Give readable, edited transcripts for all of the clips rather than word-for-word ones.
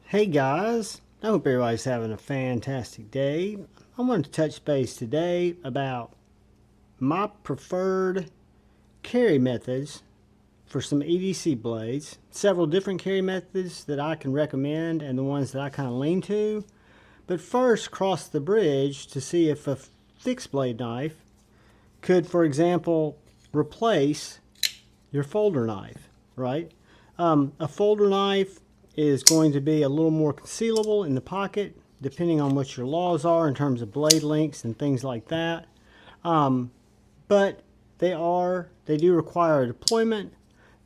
Hey guys, I hope everybody's having a fantastic day. I wanted to touch base today about my preferred carry methods for some EDC blades. Several different carry methods that I can recommend and the ones that I kind of lean to. But first, cross the bridge to see if a fixed blade knife could, for example, replace your folder knife, right? A folder knife is going to be a little more concealable in the pocket, depending on what your laws are in terms of blade lengths and things like that. But they do require a deployment.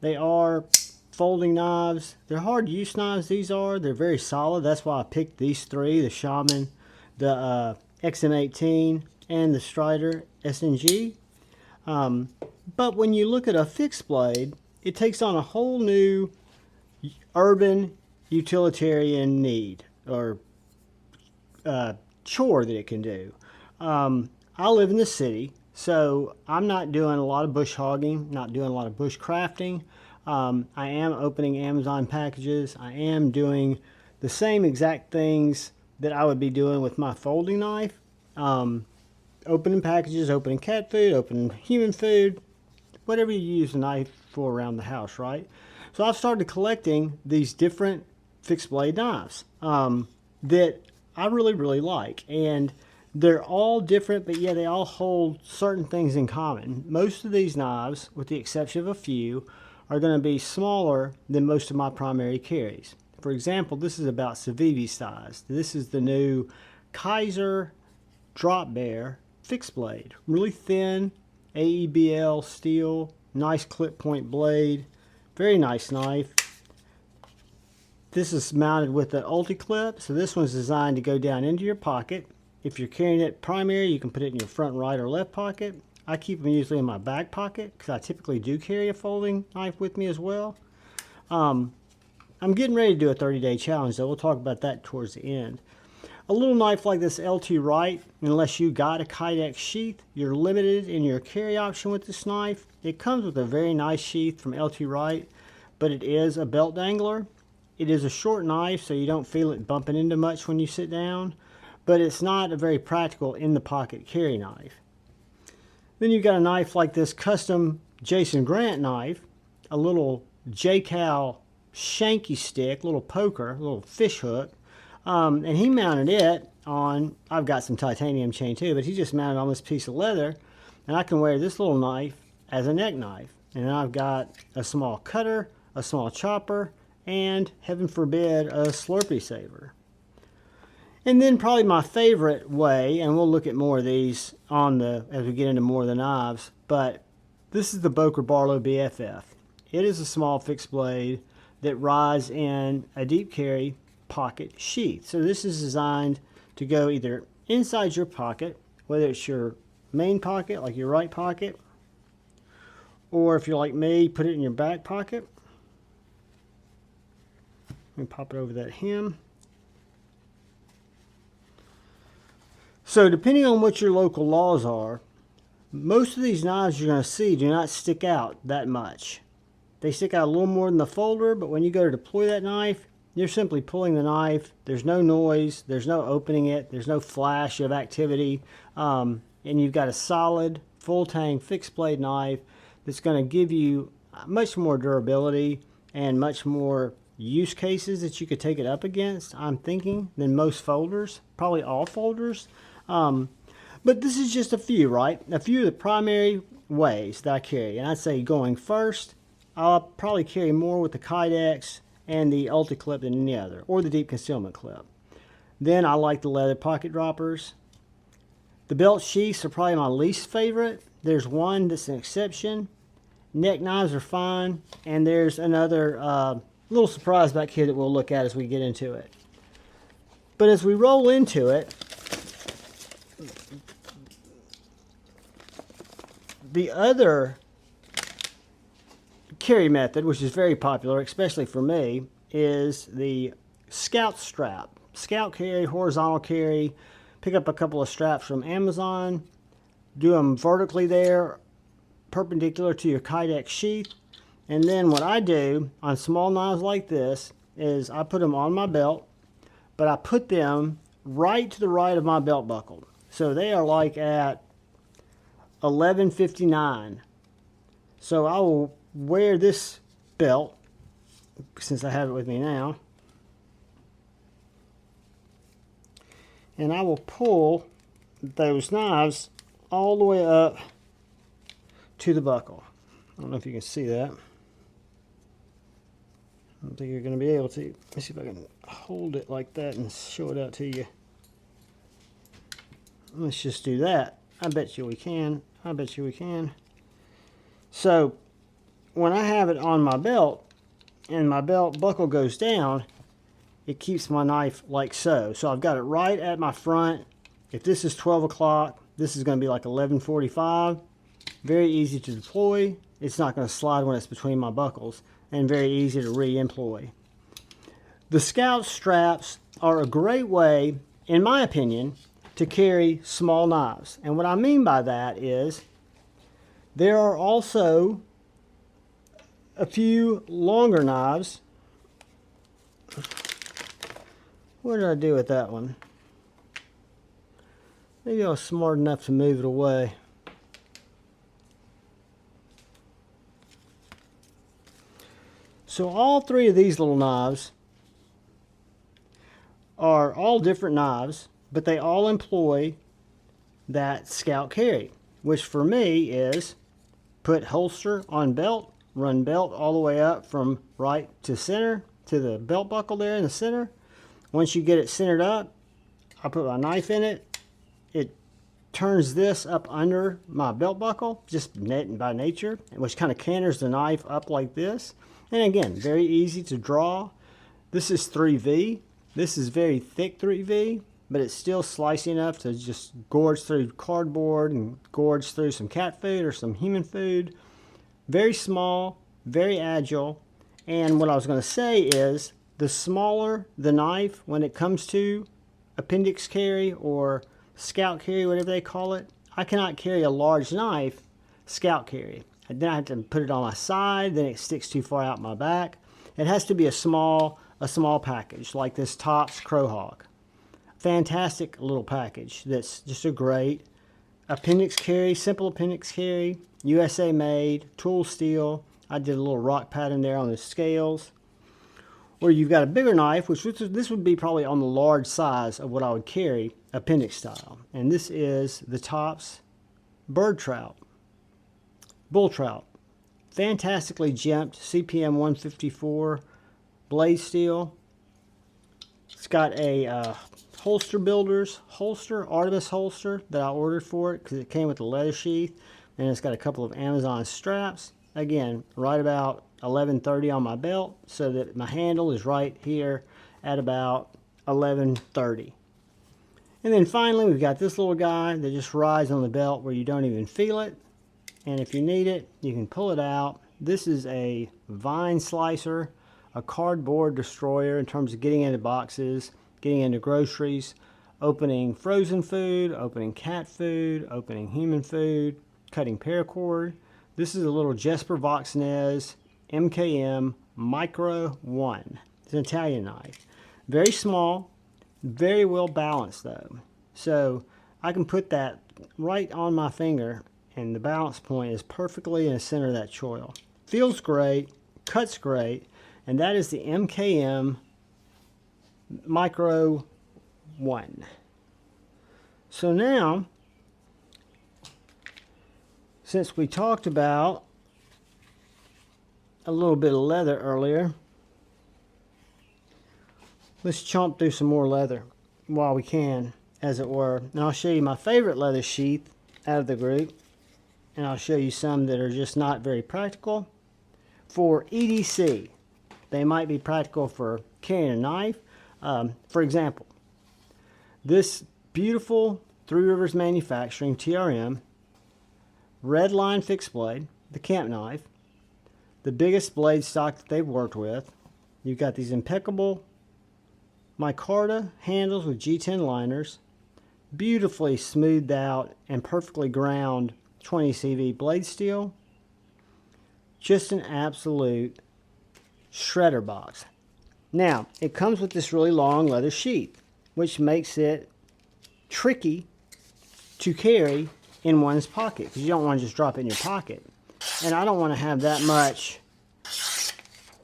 They are folding knives. They're hard use knives, these are. They're very solid. That's why I picked these three, the Shaman, the XM18, and the Strider SNG. But when you look at a fixed blade, it takes on a whole new urban utilitarian need or chore that it can do. I live in the city, so I'm not doing a lot of bush hogging, not doing a lot of bush crafting. I am opening Amazon packages. I am doing the same exact things that I would be doing with my folding knife. Opening packages, opening cat food, opening human food, whatever you use a knife for around the house, right? So I've started collecting these different fixed blade knives that I really like. And they're all different, but yeah, they all hold certain things in common. Most of these knives, with the exception of a few, are going to be smaller than most of my primary carries. For example, this is about Civivi size. This is the new Kaiser Drop Bear fixed blade. Really thin, AEBL steel, nice clip point blade. Very nice knife. This is mounted with the ulti-clip, so this one's designed to go down into your pocket. If you're carrying it primary, you can put it in your front right or left pocket. I keep them usually in my back pocket because I typically do carry a folding knife with me as well. I'm getting ready to do a 30-day challenge, though. We'll talk about that towards the end. A little knife like this LT Wright, unless you got a Kydex sheath, you're limited in your carry option with this knife. It comes with a very nice sheath from LT Wright, but it is a belt dangler. It is a short knife, so you don't feel it bumping into much when you sit down, but it's not a very practical in the pocket carry knife. Then you've got a knife like this custom Jason Grant knife, a little J-Cal shanky stick, little poker, a little fish hook. And he mounted it on, I've got some titanium chain too, but he just mounted on this piece of leather, and I can wear this little knife as a neck knife. And then I've got a small cutter, a small chopper, and heaven forbid, a Slurpee saver. And then probably my favorite way, and we'll look at more of these as we get into more of the knives, but this is the Boker Barlow BFF. It is a small fixed blade that rides in a deep carry pocket sheath. So this is designed to go either inside your pocket, whether it's your main pocket, like your right pocket, or if you're like me, put it in your back pocket. Let me pop it over that hem. So depending on what your local laws are, most of these knives you're going to see do not stick out that much. They stick out a little more than the folder, but when you go to deploy that knife, you're simply pulling the knife. There's no noise. There's no opening it. There's no flash of activity. And you've got a solid, full-tang fixed blade knife that's going to give you much more durability and much more use cases that you could take it up against, I'm thinking, than most folders. Probably all folders. But this is just a few, right? A few of the primary ways that I carry. And I'd say going first, I'll probably carry more with the Kydex and the ulti clip than any other, or the deep concealment clip. Then I like the leather pocket droppers. The belt sheaths are probably my least favorite. There's one that's an exception. Neck knives are fine, and there's another little surprise back here that we'll look at as we get into it. But as we roll into it, the other carry method, which is very popular, especially for me, is the Scout strap. Scout carry, horizontal carry. Pick up a couple of straps from Amazon, do them vertically there, perpendicular to your Kydex sheath. And then what I do on small knives like this is I put them on my belt but I put them right to the right of my belt buckle. So they are like at 11:59. So I will wear this belt, since I have it with me now, and I will pull those knives all the way up to the buckle. I don't know if you can see that. I don't think you're going to be able to. Let me see if I can hold it like that and show it out to you. Let's just do that. I bet you we can. I bet you we can. So when I have it on my belt and my belt buckle goes down, it keeps my knife like so. So I've got it right at my front. If this is 12 o'clock, this is going to be like 11:45. Very easy to deploy. It's not going to slide when it's between my buckles, and very easy to re-employ. The Scout straps are a great way, in my opinion, to carry small knives. And what I mean by that is there are also a few longer knives. What did I do with that one? Maybe I was smart enough to move it away. So all three of these little knives are all different knives, but they all employ that Scout carry, which for me is put holster on belt, run belt all the way up from right to center to the belt buckle there in the center. Once you get it centered up, I put my knife in it. It turns this up under my belt buckle, just by nature, which kind of canters the knife up like this. And again, very easy to draw. This is 3V. This is very thick 3V, but it's still slicey enough to just gorge through cardboard and gorge through some cat food or some human food. Very small, very agile. And what I was going to say is, the smaller the knife when it comes to appendix carry or Scout carry, whatever they call it, I cannot carry a large knife Scout carry. Then I have to put it on my side, then it sticks too far out my back. It has to be a small package, like this Tops Crowhawk. Fantastic little package that's just a great appendix carry, simple appendix carry, USA made, tool steel. I did a little rock pattern there on the scales. Or you've got a bigger knife, which this would be probably on the large size of what I would carry appendix style. And this is the Tops Bird Trout. Bull trout, fantastically geмкed, CPM 154 blade steel. It's got a holster builder's holster, Artemis holster that I ordered for it because it came with a leather sheath, and it's got a couple of Amazon straps. Again, right about 11:30 on my belt, so that my handle is right here at about 11:30. And then finally, we've got this little guy that just rides on the belt where you don't even feel it. And if you need it, you can pull it out. This is a vine slicer, a cardboard destroyer in terms of getting into boxes, getting into groceries, opening frozen food, opening cat food, opening human food, cutting paracord. This is a little Jesper Voxnez MKM Micro 1. It's an Italian knife. Very small, very well balanced though. So I can put that right on my finger, and the balance point is perfectly in the center of that choil. Feels great, cuts great, and that is the MKM Micro 1. So now, since we talked about a little bit of leather earlier, let's chomp through some more leather while we can, as it were. And I'll show you my favorite leather sheath out of the group. And I'll show you some that are just not very practical. For EDC, they might be practical for carrying a knife. For example, this beautiful Three Rivers Manufacturing TRM red line fixed blade, the camp knife, the biggest blade stock that they've worked with. You've got these impeccable micarta handles with G10 liners, beautifully smoothed out and perfectly ground 20 CV blade steel. Just an absolute shredder box. Now, it comes with this really long leather sheath, which makes it tricky to carry in one's pocket, because you don't want to just drop it in your pocket. And I don't want to have that much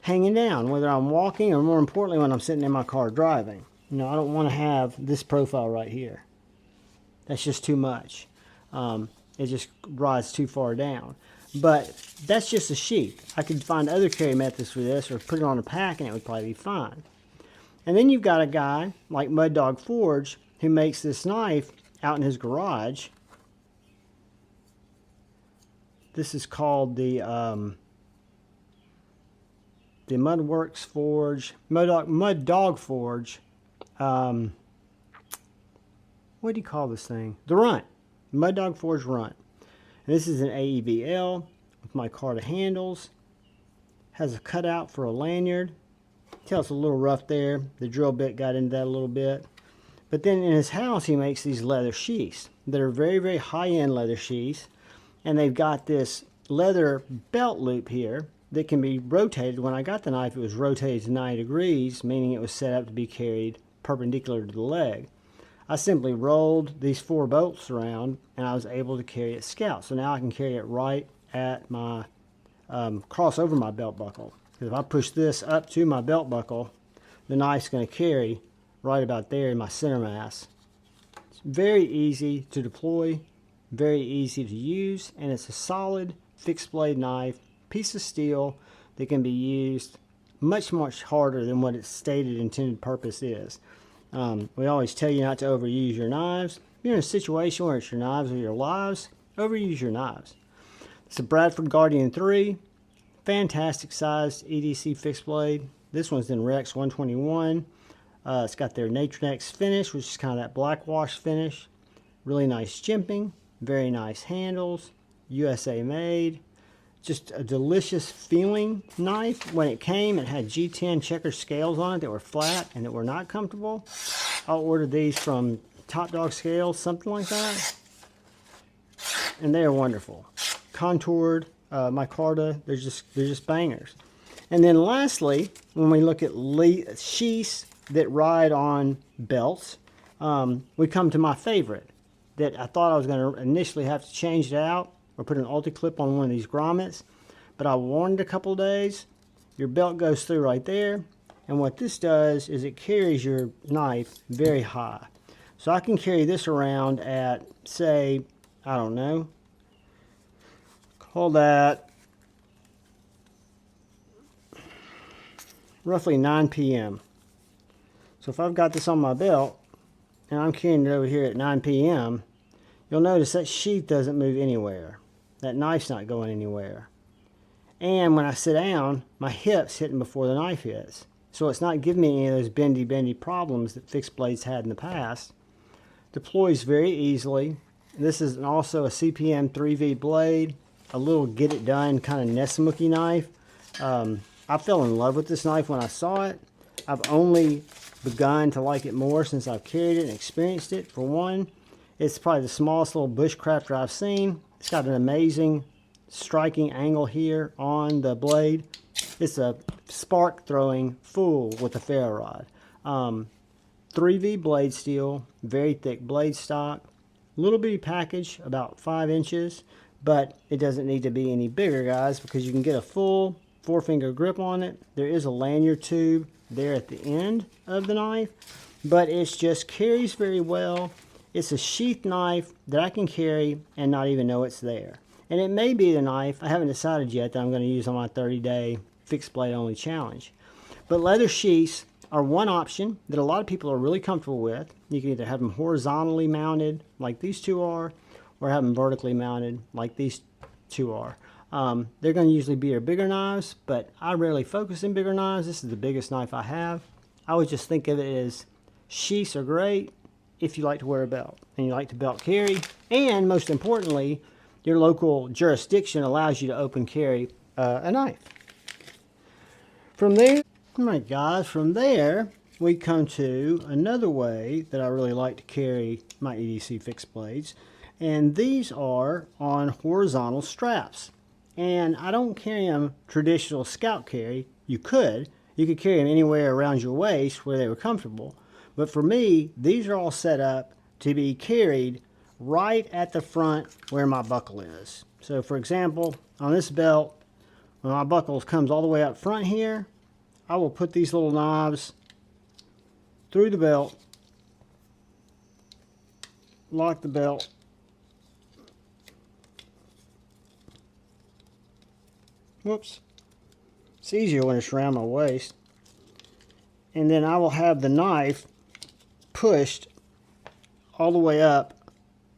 hanging down, whether I'm walking or, more importantly, when I'm sitting in my car driving. You know, I don't want to have this profile right here. That's just too much. It just rides too far down. But that's just a sheath. I could find other carry methods for this, or put it on a pack and it would probably be fine. And then you've got a guy like Mud Dog Forge who makes this knife out in his garage. This is called the Mudworks Forge, Mud Dog Forge. What do you call this thing? The Runt. Mud Dog Forge Runt. And this is an AEVL with micarta handles. Has a cutout for a lanyard. Tell it's a little rough there. The drill bit got into that a little bit. But then in his house he makes these leather sheaths that are very, very high-end leather sheaths. And they've got this leather belt loop here that can be rotated. When I got the knife, it was rotated to 90 degrees, meaning it was set up to be carried perpendicular to the leg. I simply rolled these 4 bolts around and I was able to carry it scout. So now I can carry it right at my, cross over my belt buckle. Because if I push this up to my belt buckle, the knife's going to carry right about there in my center mass. It's very easy to deploy, very easy to use, and it's a solid fixed blade knife, piece of steel that can be used much, much harder than what its stated intended purpose is. We always tell you not to overuse your knives. If you're in a situation where it's your knives or your lives, overuse your knives. It's a Bradford Guardian 3, fantastic sized EDC fixed blade. This one's in Rex 121. It's got their Natronex finish, which is kind of that black wash finish. Really nice jimping, very nice handles, USA made. Just a delicious feeling knife. When it came, it had G10 checker scales on it that were flat and that were not comfortable. I ordered these from Top Dog Scales, something like that. And they are wonderful. Contoured, micarta, they're just bangers. And then lastly, when we look at sheaths that ride on belts, we come to my favorite that I thought I was going to initially have to change it out or put an ulti-clip on one of these grommets, but I worn it a couple days. Your belt goes through right there, and what this does is it carries your knife very high. So I can carry this around at, say, I don't know, call that roughly 9 p.m. So if I've got this on my belt and I'm carrying it over here at 9 p.m., you'll notice that sheath doesn't move anywhere. That knife's not going anywhere. And when I sit down, my hip's hitting before the knife hits. So it's not giving me any of those bendy problems that fixed blades had in the past. Deploys very easily. This is also a CPM 3V blade, a little get it done kind of Nessamookie knife. I fell in love with this knife when I saw it. I've only begun to like it more since I've carried it and experienced it. For one, it's probably the smallest little bushcrafter I've seen. It's got an amazing striking angle here on the blade. It's a spark throwing fool with a ferro rod. 3V blade steel, very thick blade stock. Little bitty package, about 5 inches, but it doesn't need to be any bigger, guys, because you can get a full 4-finger grip on it. There is a lanyard tube there at the end of the knife, but it just carries very well. It's a sheath knife that I can carry and not even know it's there. And it may be the knife, I haven't decided yet, that I'm going to use on my 30-day fixed blade only challenge. But leather sheaths are one option that a lot of people are really comfortable with. You can either have them horizontally mounted like these two are, or have them vertically mounted like these two are. They're going to usually be your bigger knives, but I rarely focus in bigger knives. This is the biggest knife I have. I would just think of it as sheaths are great if you like to wear a belt and you like to belt carry, and most importantly, your local jurisdiction allows you to open carry a knife. From there, all right guys, from there we come to another way that I really like to carry my EDC fixed blades, and these are on horizontal straps. And I don't carry them traditional scout carry. You could You could carry them anywhere around your waist where they were comfortable. But for me, these are all set up to be carried right at the front where my buckle is. So for example, on this belt, when my buckle comes all the way up front here, I will put these little knives through the belt, lock the belt, whoops, it's easier when it's around my waist, and then I will have the knife pushed all the way up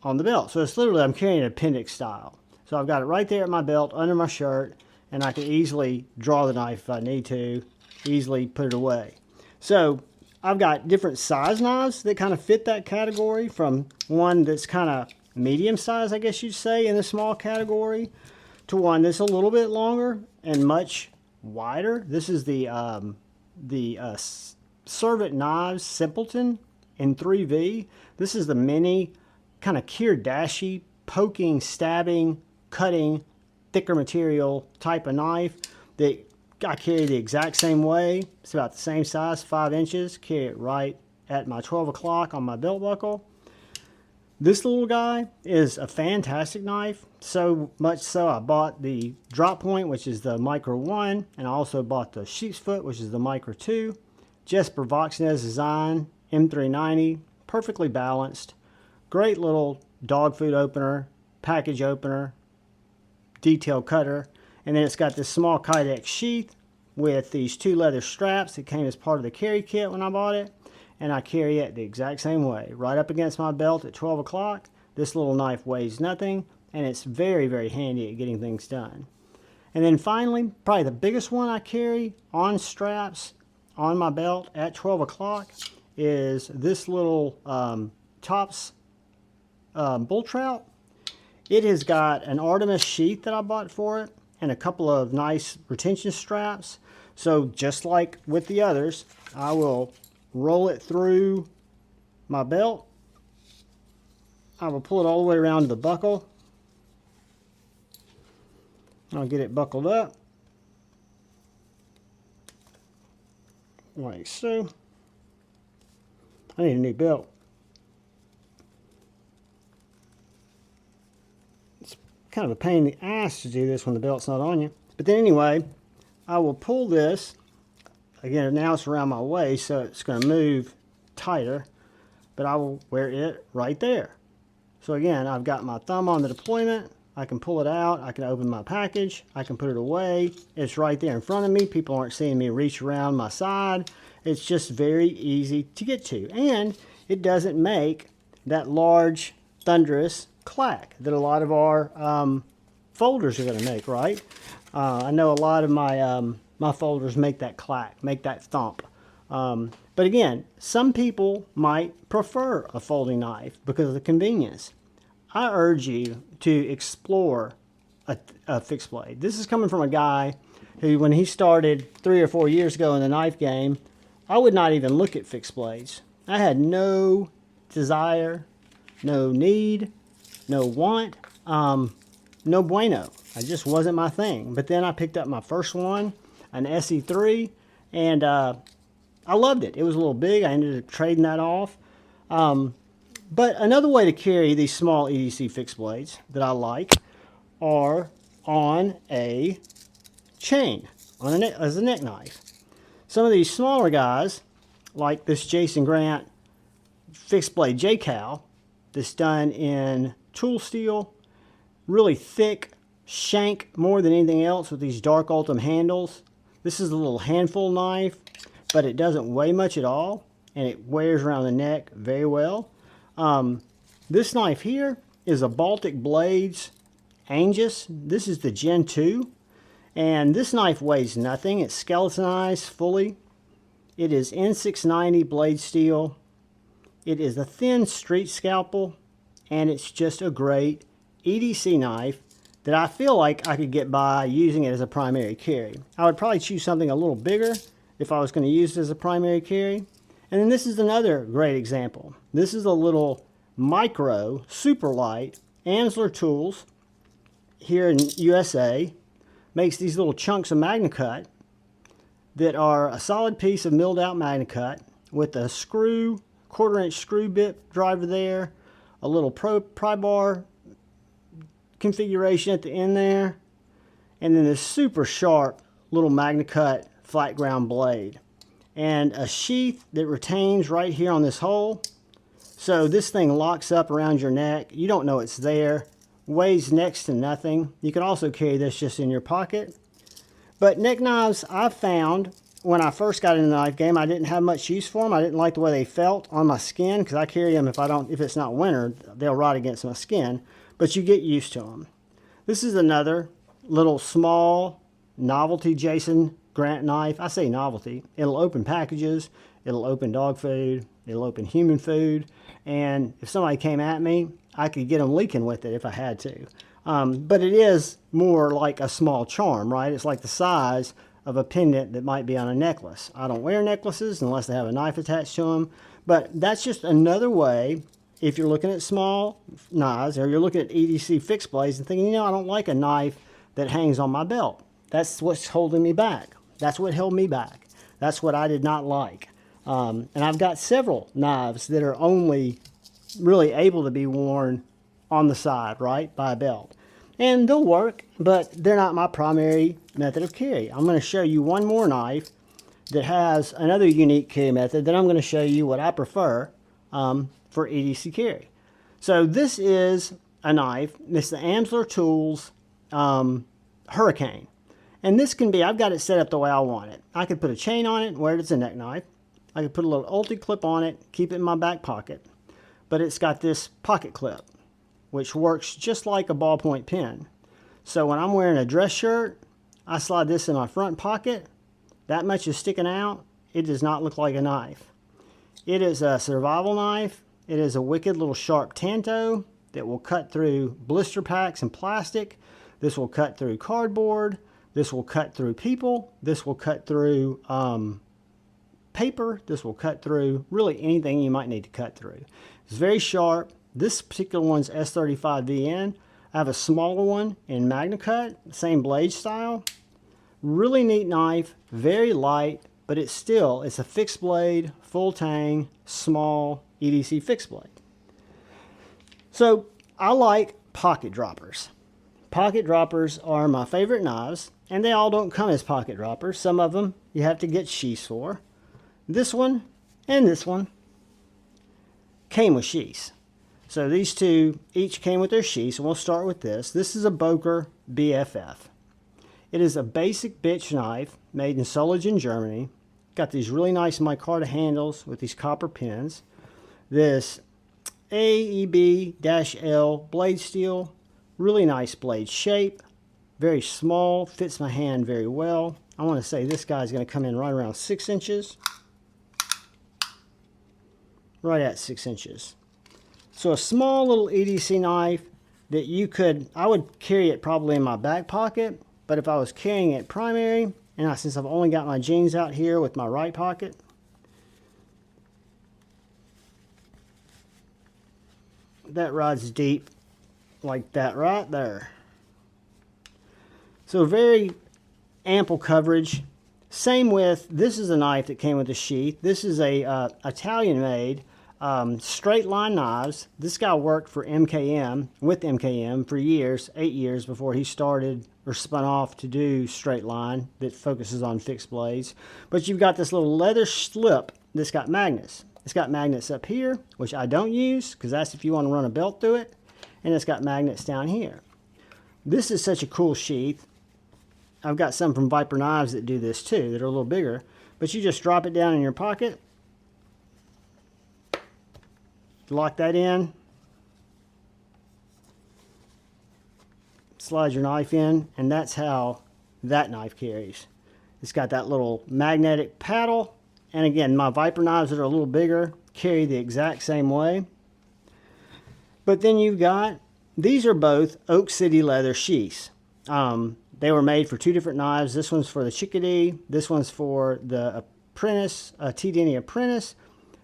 on the belt. So it's literally, I'm carrying an appendix style. So I've got it right there at my belt under my shirt, and I can easily draw the knife if I need to, easily put it away. So I've got different size knives that kind of fit that category, from one that's kind of medium size, I guess you'd say, in the small category, to one that's a little bit longer and much wider. This is the Servant Knives Simpleton in 3V. This is the mini kind of kirdashi, poking, stabbing, cutting, thicker material type of knife that I carry the exact same way. It's about the same size, 5 inches. Carry it right at my 12 o'clock on my belt buckle. This little guy is a fantastic knife, so much so I bought the drop point, which is the Micro 1, and I also bought the sheep's foot, which is the Micro 2. Jesper Voxnez design, M390, perfectly balanced. Great little dog food opener, package opener, detail cutter. And then it's got this small Kydex sheath with these 2 leather straps that came as part of the carry kit when I bought it. And I carry it the exact same way, right up against my belt at 12 o'clock. This little knife weighs nothing, and it's very, very handy at getting things done. And then finally, probably the biggest one I carry on straps on my belt at 12 o'clock is this little Tops bull trout. It has got an Artemis sheath that I bought for it and a couple of nice retention straps. So just like with the others, I will roll it through my belt. I will pull it all the way around to the buckle. I'll get it buckled up like so. I need a new belt. It's kind of a pain in the ass to do this when the belt's not on you. But then anyway, I will pull this. Again, now it's around my waist, so it's going to move tighter, but I will wear it right there. So again, I've got my thumb on the deployment. I can pull it out. I can open my package. I can put it away. It's right there in front of me. People aren't seeing me reach around my side. It's just very easy to get to. And it doesn't make that large, thunderous clack that a lot of our folders are going to make, right? I know a lot of my folders make that clack, make that thump. But again, some people might prefer a folding knife because of the convenience. I urge you to explore a fixed blade. This is coming from a guy who, when he started 3 or 4 years ago in the knife game, I would not even look at fixed blades. I had no desire, no need, no want, no bueno. It just wasn't my thing. But then I picked up my first one, an SE3, and I loved it. It was a little big. I ended up trading that off. But another way to carry these small EDC fixed blades that I like are on a chain, as a neck knife. Some of these smaller guys, like this Jason Grant fixed blade J-Cal, that's done in tool steel, really thick shank more than anything else with these dark Ultim handles. This is a little handful knife, but it doesn't weigh much at all, and it wears around the neck very well. This knife here is a Baltic Blades Angus. This is the Gen 2, and this knife weighs nothing. It's skeletonized fully. It is N690 blade steel. It is a thin street scalpel, and it's just a great EDC knife that I feel like I could get by using it as a primary carry. I would probably choose something a little bigger if I was going to use it as a primary carry. And then this is another great example. This is a little micro, super light Amsler Tools here in USA. Makes these little chunks of MagnaCut. that are a solid piece of milled out MagnaCut with a screw, 1/4 inch screw bit driver there, a little pry bar configuration at the end there, and then this super sharp little MagnaCut flat ground blade, and a sheath that retains right here on this hole. So this thing locks up around your neck. You don't know it's there. Weighs next to nothing. You can also carry this just in your pocket. But neck knives, I found when I first got into the knife game, I didn't have much use for them. I didn't like the way they felt on my skin, because I carry them if it's not winter, they'll rot against my skin. But you get used to them. This is another little small novelty Jason Grant knife. I say novelty. It'll open packages. It'll open dog food. It'll open human food. And if somebody came at me, I could get them leaking with it if I had to. But it is more like a small charm, right? It's like the size of a pendant that might be on a necklace. I don't wear necklaces unless they have a knife attached to them. But that's just another way, if you're looking at small knives, or you're looking at EDC fixed blades and thinking, you know, I don't like a knife that hangs on my belt. That's what's holding me back. That's what held me back. That's what I did not like. And I've got several knives that are only really able to be worn on the side, right, by a belt. And they'll work, but they're not my primary method of carry. I'm going to show you one more knife that has another unique carry method. Then I'm going to show you what I prefer for EDC carry. So this is a knife. It's the Amsler Tools Hurricane. And this can be, I've got it set up the way I want it. I could put a chain on it and wear it as a neck knife. I could put a little ulti clip on it, keep it in my back pocket. But it's got this pocket clip, which works just like a ballpoint pen. So when I'm wearing a dress shirt, I slide this in my front pocket. That much is sticking out. It does not look like a knife. It is a survival knife. It is a wicked little sharp tanto that will cut through blister packs and plastic. This will cut through cardboard. This will cut through people. This will cut through paper. This will cut through really anything you might need to cut through. It's very sharp. This particular one's S35VN. I have a smaller one in MagnaCut, same blade style. Really neat knife, very light, but it's a fixed blade, full tang, small EDC fixed blade. So I like pocket droppers. Pocket droppers are my favorite knives, and they all don't come as pocket droppers. Some of them you have to get sheaths for. This one and this one came with sheaths. So these two each came with their sheaths, and we'll start with this. This is a Boker BFF. It is a basic bitch knife made in Solingen, Germany. Got these really nice micarta handles with these copper pins. This AEB-L blade steel, really nice blade shape, very small, fits my hand very well. I want to say this guy's going to come in right around 6 inches. Right at 6 inches. So a small little EDC knife that I would carry it probably in my back pocket, but if I was carrying it primary, and since I've only got my jeans out here with my right pocket, that rides deep like that right there. So very ample coverage. Same with, this is a knife that came with a sheath. This is a Italian-made straight line knives. This guy worked for MKM, with MKM for years, 8 years before he started or spun off to do straight line that focuses on fixed blades. But you've got this little leather slip that's got magnets. It's got magnets up here, which I don't use because that's if you want to run a belt through it. And it's got magnets down here. This is such a cool sheath. I've got some from Viper Knives that do this too, that are a little bigger. But you just drop it down in your pocket. Lock that in. Slide your knife in, and that's how that knife carries. It's got that little magnetic paddle. And again, my Viper knives that are a little bigger carry the exact same way. But then you've got, these are both Oak City leather sheaths. They were made for two different knives. This one's for the Chickadee. This one's for the Apprentice, T. Denny Apprentice.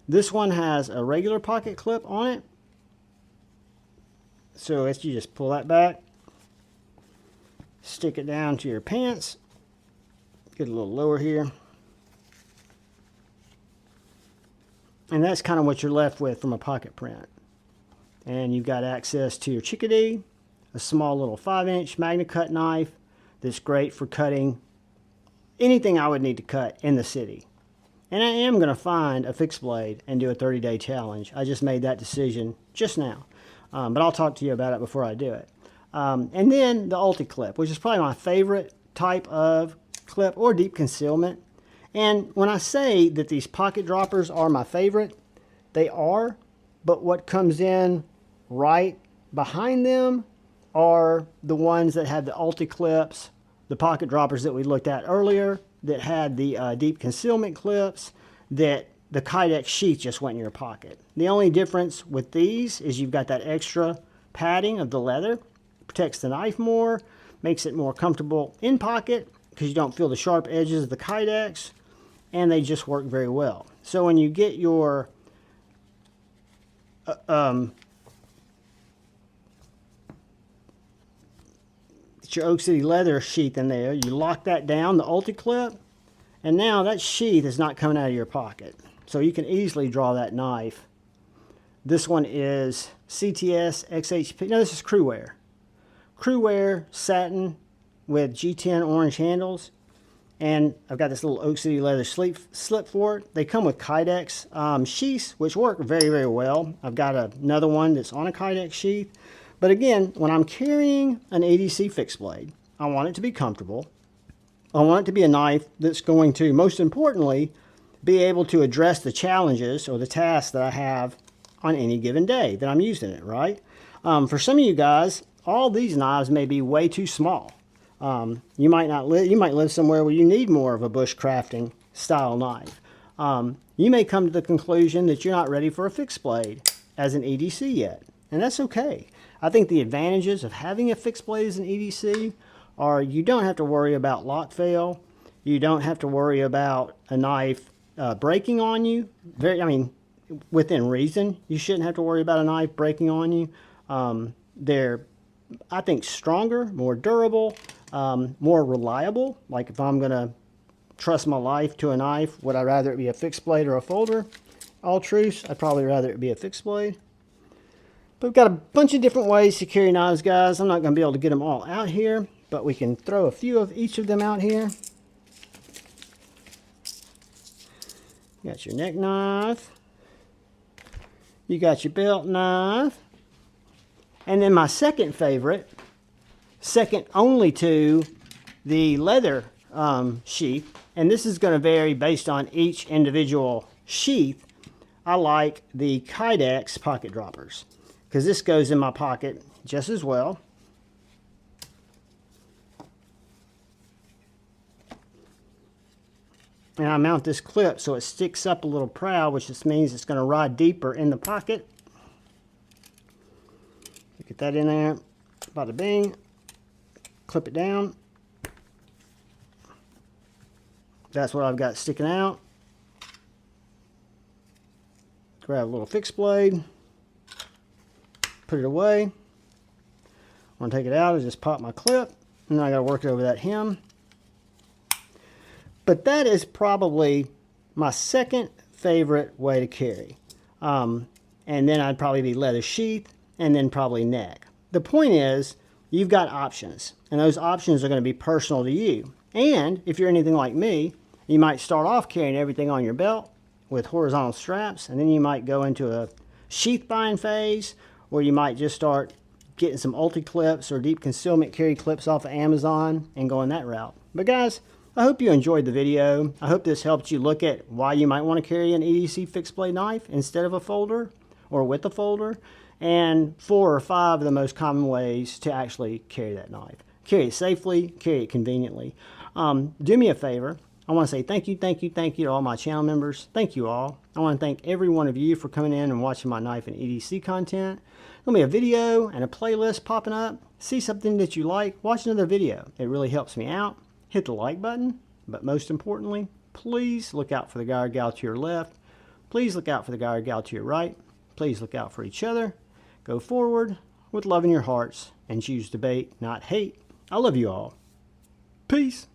This one has a regular pocket clip on it. So you just pull that back, stick it down to your pants, get a little lower here. And that's kind of what you're left with from a pocket print. And you've got access to your chickadee, a small little 5-inch MagnaCut knife that's great for cutting anything I would need to cut in the city. And I am going to find a fixed blade and do a 30-day challenge. I just made that decision just now. But I'll talk to you about it before I do it. And then the Ulti-Clip, which is probably my favorite type of clip, or deep concealment. And when I say that these pocket droppers are my favorite, they are, but what comes in right behind them are the ones that have the Ulti-Clips, the pocket droppers that we looked at earlier, that had the deep concealment clips, that the Kydex sheath just went in your pocket. The only difference with these is you've got that extra padding of the leather, protects the knife more, makes it more comfortable in pocket because you don't feel the sharp edges of the Kydex, and they just work very well. So when you get your Oak City leather sheath in there, you lock that down, the Ulti-Clip, and now that sheath is not coming out of your pocket. So you can easily draw that knife. This one is CTS XHP. No, this is Crewwear. Crewwear satin with G10 orange handles. And I've got this little Oak City leather slip for it. They come with Kydex sheaths, which work very, very well. I've got another one that's on a Kydex sheath. But again, when I'm carrying an EDC fixed blade, I want it to be comfortable. I want it to be a knife that's going to, most importantly, be able to address the challenges or the tasks that I have on any given day that I'm using it, right? For some of you guys, all these knives may be way too small. You might live somewhere where you need more of a bushcrafting style knife. You may come to the conclusion that you're not ready for a fixed blade as an EDC yet, and that's okay. I think the advantages of having a fixed blade as an EDC are you don't have to worry about lock fail. You don't have to worry about a knife breaking on you. Within reason, you shouldn't have to worry about a knife breaking on you. They're, I think, stronger, more durable, more reliable. Like if I'm going to trust my life to a knife, would I rather it be a fixed blade or a folder? All truths, I'd probably rather it be a fixed blade. But we've got a bunch of different ways to carry knives, guys. I'm not going to be able to get them all out here, but we can throw a few of each of them out here. You got your neck knife. You got your belt knife. And then my second favorite, second only to the leather sheath, and this is going to vary based on each individual sheath. I like the Kydex pocket droppers because this goes in my pocket just as well. And I mount this clip so it sticks up a little proud, which just means it's going to ride deeper in the pocket. Get that in there, bada bing, clip it down. That's what I've got sticking out. Grab a little fixed blade, put it away. When I take it out, I just pop my clip, and then I got to work it over that hem. But that is probably my second favorite way to carry. And then I'd probably be leather sheath, and then probably neck. The point is, you've got options, and those options are going to be personal to you. And if you're anything like me, you might start off carrying everything on your belt with horizontal straps, and then you might go into a sheath buying phase, or you might just start getting some Ulti-Clips or deep concealment carry clips off of Amazon and going that route. But guys, I hope you enjoyed the video. I hope this helped you look at why you might want to carry an EDC fixed blade knife instead of a folder or with a folder, and 4 or 5 of the most common ways to actually carry that knife. Carry it safely, carry it conveniently. Do me a favor. I want to say thank you to all my channel members. Thank you all. I want to thank every one of you for coming in and watching my knife and EDC content. There'll be a video and a playlist popping up. See something that you like, watch another video. It really helps me out. Hit the like button, but most importantly, please look out for the guy or gal to your left. Please look out for the guy or gal to your right. Please look out for each other. Go forward with love in your hearts and choose debate, not hate. I love you all. Peace.